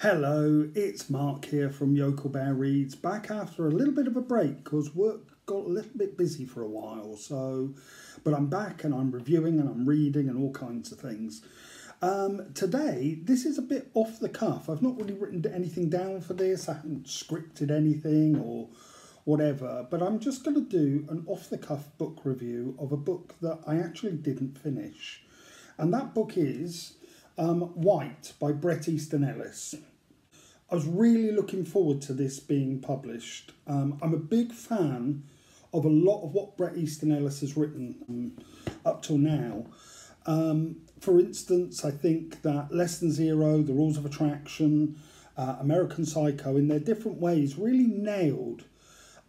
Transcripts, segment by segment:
Hello, it's Mark here from Yokel Bear Reads, back after a little bit of a break because work got a little bit busy for a while. But I'm back and I'm reviewing and I'm reading and all kinds of things. Today, this is a bit off the cuff. I've not really written anything down for this. I haven't scripted anything or whatever, but I'm just going to do an off the cuff book review of a book that I actually didn't finish. And that book is White by Bret Easton Ellis. I was really looking forward to this being published. I'm a big fan of a lot of what Bret Easton Ellis has written up till now. For instance, I think that Less Than Zero, The Rules of Attraction, American Psycho, in their different ways, really nailed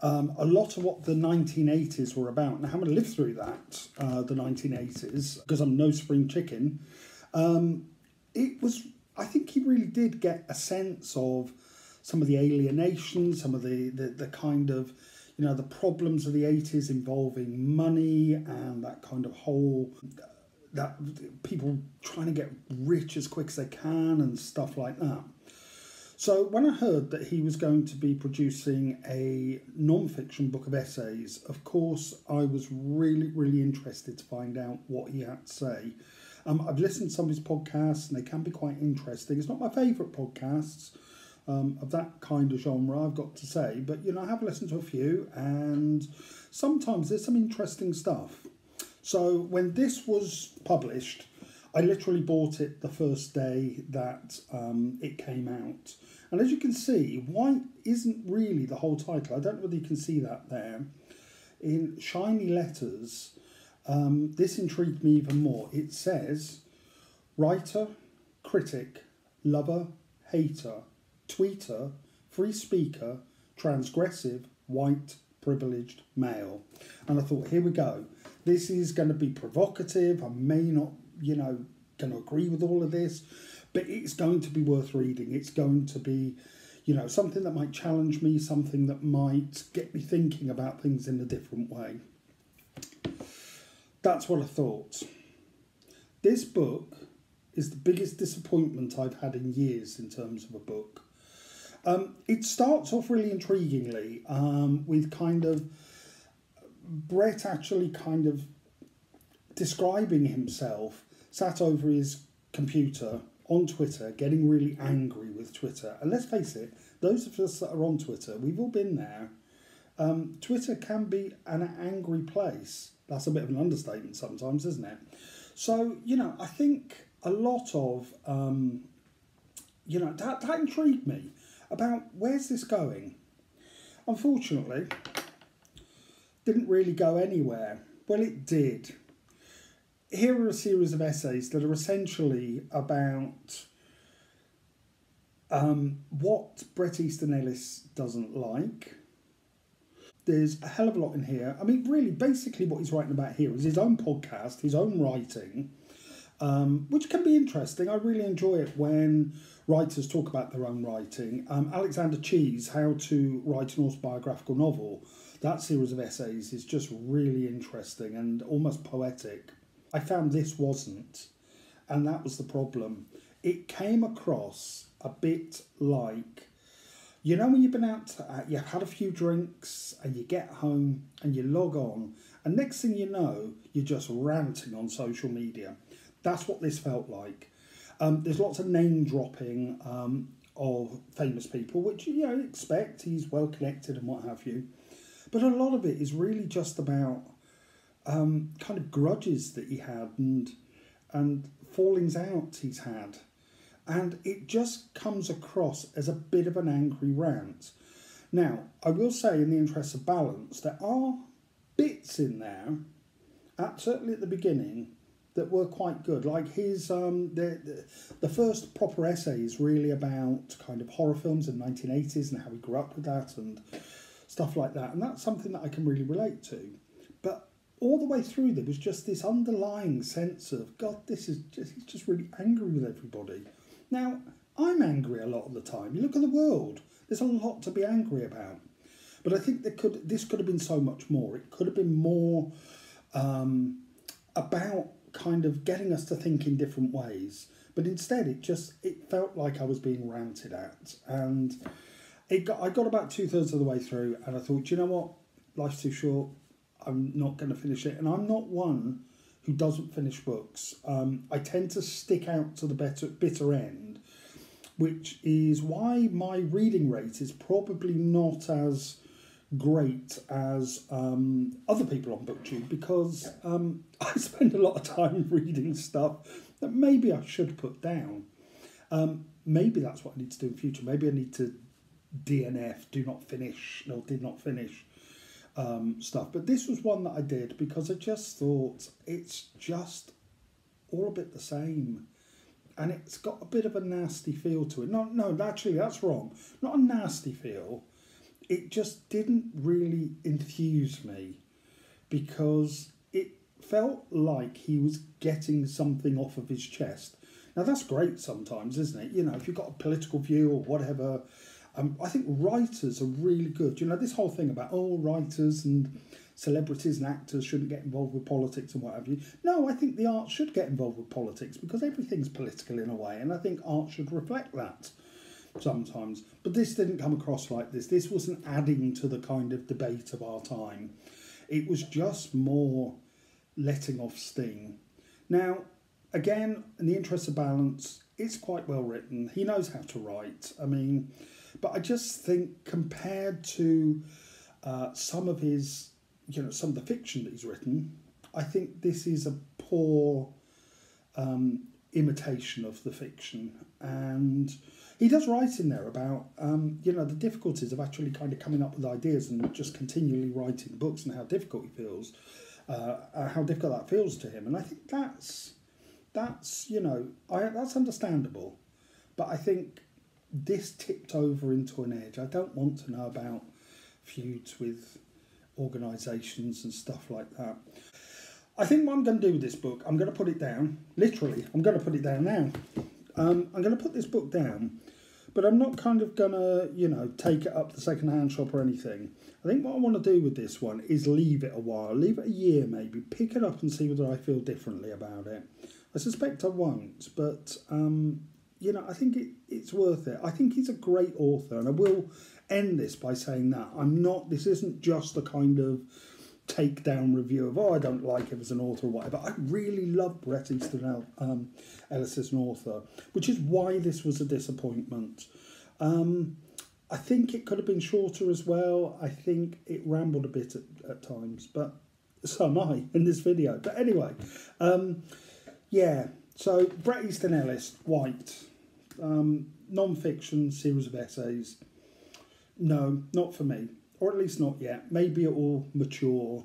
a lot of what the 1980s were about. And having lived through that, the 1980s, because I'm no spring chicken, I think he really did get a sense of some of the alienation, some of the kind of, the problems of the 80s involving money and that kind of whole, that people trying to get rich as quick as they can and stuff like that. So when I heard that he was going to be producing a non-fiction book of essays, of course, I was really, really interested to find out what he had to say. I've listened to some of his podcasts and they can be quite interesting. It's not my favourite podcasts of that kind of genre, I've got to say. But, I have listened to a few and sometimes there's some interesting stuff. So when this was published, I literally bought it the first day that it came out. And as you can see, White isn't really the whole title. I don't know whether you can see that there. In shiny letters, this intrigued me even more. It says, writer, critic, lover, hater, tweeter, free speaker, transgressive, white, privileged male. And I thought, here we go. This is going to be provocative. I may not, going to agree with all of this, but it's going to be worth reading. It's going to be, something that might challenge me, something that might get me thinking about things in a different way. That's what I thought. This book is the biggest disappointment I've had in years in terms of a book. It starts off really intriguingly with kind of Bret actually kind of describing himself, sat over his computer on Twitter, getting really angry with Twitter. And let's face it, those of us that are on Twitter, we've all been there. Twitter can be an angry place. That's a bit of an understatement sometimes, isn't it? So, I think a lot of, that intrigued me about where's this going. Unfortunately, didn't really go anywhere. Well, it did. Here are a series of essays that are essentially about what Bret Easton Ellis doesn't like. There's a hell of a lot in here. I mean, really, basically what he's writing about here is his own podcast, his own writing, which can be interesting. I really enjoy it when writers talk about their own writing. Alexander Chee's How to Write an Autobiographical Novel, that series of essays is just really interesting and almost poetic. I found this wasn't, and that was the problem. It came across a bit like, when you've been out, you've had a few drinks and you get home and you log on and next thing you know, you're just ranting on social media. That's what this felt like. There's lots of name dropping of famous people, which you expect. He's well connected and what have you. But a lot of it is really just about kind of grudges that he had and fallings out he's had. And it just comes across as a bit of an angry rant. Now, I will say in the interest of balance, there are bits in there, certainly at the beginning, that were quite good. Like his, the first proper essay is really about kind of horror films in the 1980s and how he grew up with that and stuff like that. And that's something that I can really relate to. But all the way through there was just this underlying sense of, God, he's just really angry with everybody. Now, I'm angry a lot of the time. You look at the world, there's a lot to be angry about. But I think this could have been so much more. It could have been more about kind of getting us to think in different ways. But instead, it felt like I was being ranted at. And I got about 2/3 of the way through, and I thought, you know what? Life's too short. I'm not going to finish it. And I'm not one who doesn't finish books. I tend to stick out to the bitter end, which is why my reading rate is probably not as great as other people on BookTube, because I spend a lot of time reading stuff that maybe I should put down. Maybe that's what I need to do in future. Maybe I need to DNF, did not finish stuff. But this was one that I did because I just thought it's just all a bit the same. And it's got a bit of a nasty feel to it. No, actually, that's wrong. Not a nasty feel. It just didn't really enthuse me, because it felt like he was getting something off of his chest. Now, that's great sometimes, isn't it? You know, if you've got a political view or whatever, I think writers are really good. You know, this whole thing about, writers and celebrities and actors shouldn't get involved with politics and what have you. No, I think the arts should get involved with politics, because everything's political in a way, and I think art should reflect that sometimes. But this didn't come across like this. This wasn't adding to the kind of debate of our time. It was just more letting off steam. Now, again, in the interest of balance, it's quite well written. He knows how to write. I mean, but I just think compared to some of his, some of the fiction that he's written, I think this is a poor imitation of the fiction. And he does write in there about, the difficulties of actually kind of coming up with ideas and just continually writing books, and how difficult he feels, how difficult that feels to him. And I think that's understandable. But I think this tipped over into an edge. I don't want to know about feuds with organisations and stuff like that. I think what I'm going to do with this book, I'm going to put it down. Literally, I'm going to put it down now. I'm going to put this book down, but I'm not kind of going to, take it up the second-hand shop or anything. I think what I want to do with this one is leave it a while, leave it a year maybe, pick it up and see whether I feel differently about it. I suspect I won't, but, I think it's worth it. I think he's a great author, and I will end this by saying that. This isn't just a kind of take-down review of, I don't like him as an author or whatever. I really love Bret Easton Ellis as an author, which is why this was a disappointment. I think it could have been shorter as well. I think it rambled a bit at times, but so am I in this video. But anyway, so Bret Easton Ellis, White, non-fiction series of essays. No, not for me. Or at least not yet. Maybe it will mature.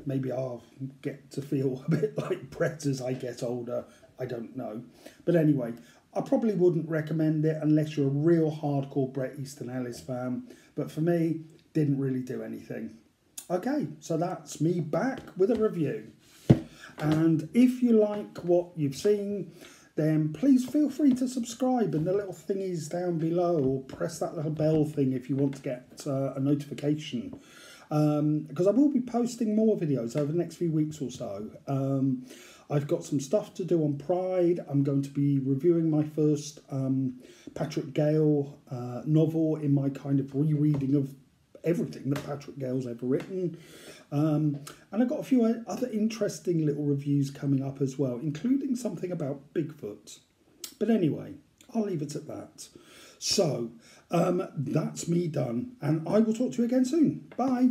Maybe I'll get to feel a bit like Bret as I get older. I don't know. But anyway, I probably wouldn't recommend it unless you're a real hardcore Bret Easton Ellis fan. But for me, didn't really do anything. Okay, so that's me back with a review. And if you like what you've seen, then please feel free to subscribe, and the little thingies down below, or press that little bell thing if you want to get a notification, because I will be posting more videos over the next few weeks or so. I've got some stuff to do on Pride. I'm going to be reviewing my first Patrick Gale novel in my kind of rereading of everything that Patrick Gale's ever written. And I've got a few other interesting little reviews coming up as well, including something about Bigfoot. But anyway, I'll leave it at that. So, that's me done, and I will talk to you again soon. Bye.